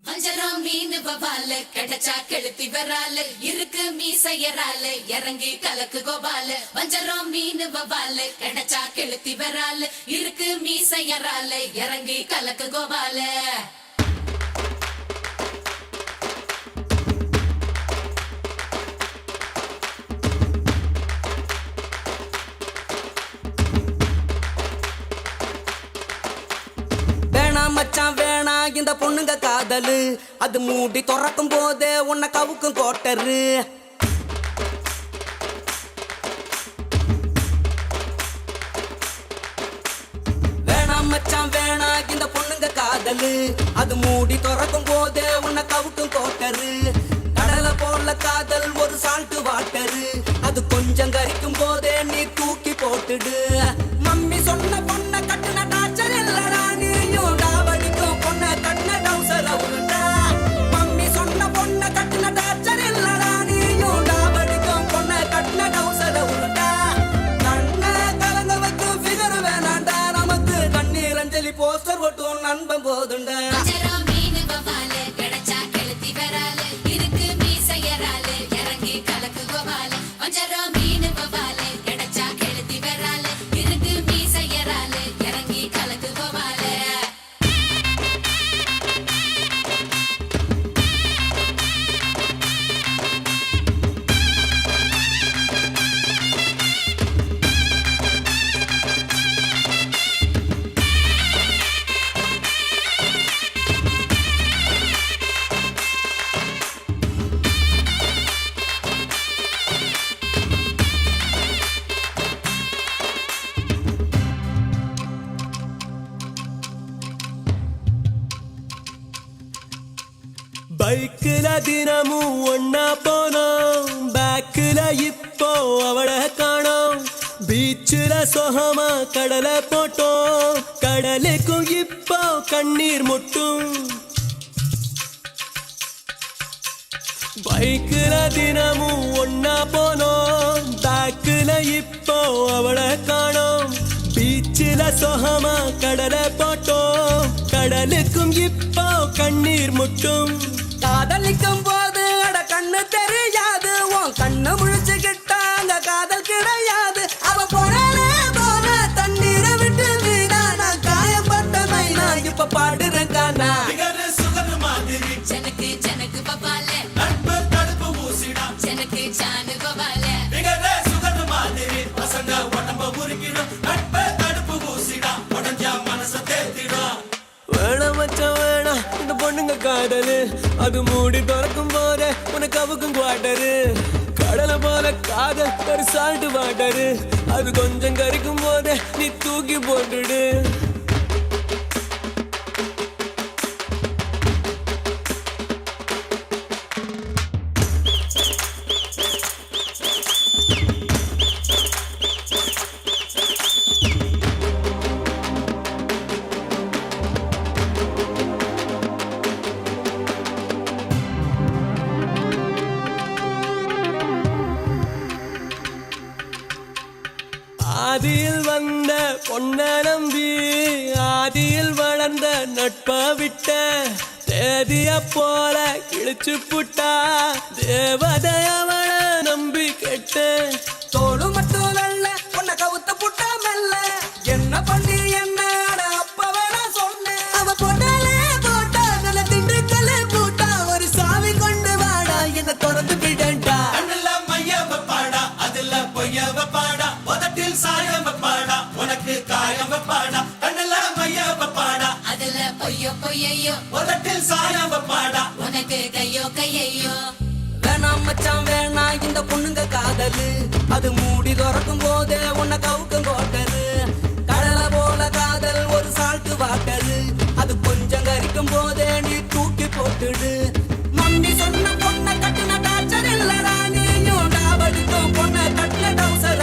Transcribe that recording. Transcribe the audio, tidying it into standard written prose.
வஞ்சரம் மீன் வவால கிடைச்சா கெளுத்தி வரால இருக்கு மீசையரால இறங்கி கலக்கு கோபால வஞ்சரம் மீன் வவால கிடைச்சா கெளுத்தி வரால இருக்கு மீசையரால இறங்கி கலக்கு கோபால மச்சான் வேணா இந்த பொண்ணுங்க காதலு அது மூடி துறக்கும் போதே உன்னை கவுக்கும் கோட்டரு வேணாம் மச்சான் வேணா இந்த பொண்ணுங்க காதலு அது மூடி துறக்கும் போதே உன்னை கவுக்கும் கோட்டரு கடலை போல காதல் ஒரு சால்ட் வாட்டரு அது கொஞ்சம் கரிக்கும் போதே நீ தூக்கி போட்டுடு மம்மி சொன்ன பொண்ணை கட்டுன டாச்சர் இல்லடா போஸ்டர் போட்டும் நண்பன் போதுண்டா வஞ்சரம் மீன் வவால கிடைச்சா கெளுத்தி வரால இருக்கு மீசையரால இறங்கி கலக்கு கோபால வஞ்சரம் மீன் வவால கிடைச்சா கெளுத்தி வரால இருக்கு மீசையரால இறங்கி கலக்கு கோபால பைக்குல தினமும் ஒன்னா போனோம் பேக்குல இப்போ அவளை காணோம் பீச்சுல சொகமா கடலை போட்டோம் கடலுக்கும் இப்போ கண்ணீர் முட்டும் பைக்குல தினமும் ஒன்னா போனோம் பேக்குல இப்போ அவளை காணோம் பீச்சுல சொகமா கடலை போட்டோம் கடலுக்கும் இப்போ கண்ணீர் முட்டும் காதலிக்கும் போது அட கண்ணு தெரியாது உன் கண்ணு முழிச்சுக்கிட்டாங்க காதல் கிடையாது அவ போறானே போன தண்ணீரை விட்டு வீணா நான் காயப்பட்ட மைனா இப்ப பாடுறேன் கானா ஜனக்கு ஜனக்கு பபால நட்பு தடுப்பு ஊசிடா ஜனக்கு ஜானு பபால நிகழ சுகது மாதிரி பசங்க உடம்ப உருக்கிடும் நட்பு தடுப்பு ஊசிடா உடஞ்சா மனச தேத்திடும் வேணாம் மச்சான் வேணாம் இந்த பொண்ணுங்க காதலு அது மூடி திறக்கும் போதே உனக்கு அவுக்கும் குவாட்டரு கடலை போல காதல் ஒரு சால்ட் வாட்டரு அது கொஞ்சம் கரிக்கும் போதே நீ தூக்கி போட்டுடு ஆதியில் வந்த பொன்ன நம்பி ஆதியில் வளர்ந்த நட்ப விட்ட தேதிய போல கிழிச்சு புட்டா தேவதை அவளை நம்பி கெட்ட தோடு மட்டும் நல்ல உன்னை கவுத்த புட்டா மெல்ல என்ன பண்ணி என்ன அப்ப வேணா சொன்னேன் அவ பொண்ணாலே போட்டா நல்ல திண்டுக்கல்ல பூட்டா ஒரு சாவி கொண்டு வாடா என்ன திறந்து விடண்டா கண்ணுல மையவ பாடா அதுல பொய்யவ பாடா உதட்டில் சாயவ பாடா உனக்கு காயவ பாடா கண்ணுல மையவ பாடா அதுல பொய்யோ பொய்யையோ உதட்டில் சாயவ பாடா உனக்கு கையோ கையையோ வேணாம் மச்சான் வேணா இந்த பொண்ணுங்க காதலு அது மூடி திறக்கும் போதே உன்னை கவுக்கும் கோட்டரு கடலை போல காதல் ஒரு சால்ட் வாட்டரு அது கொஞ்சம் கரிக்கும் போதே நீ தூக்கி போட்டுடு மம்மி சொன்ன பொண்ணை கட்டுன டாச்சர் இல்லடா நீயும் டாபடிக்கும் பொண்ணை கட்டுன டவுசர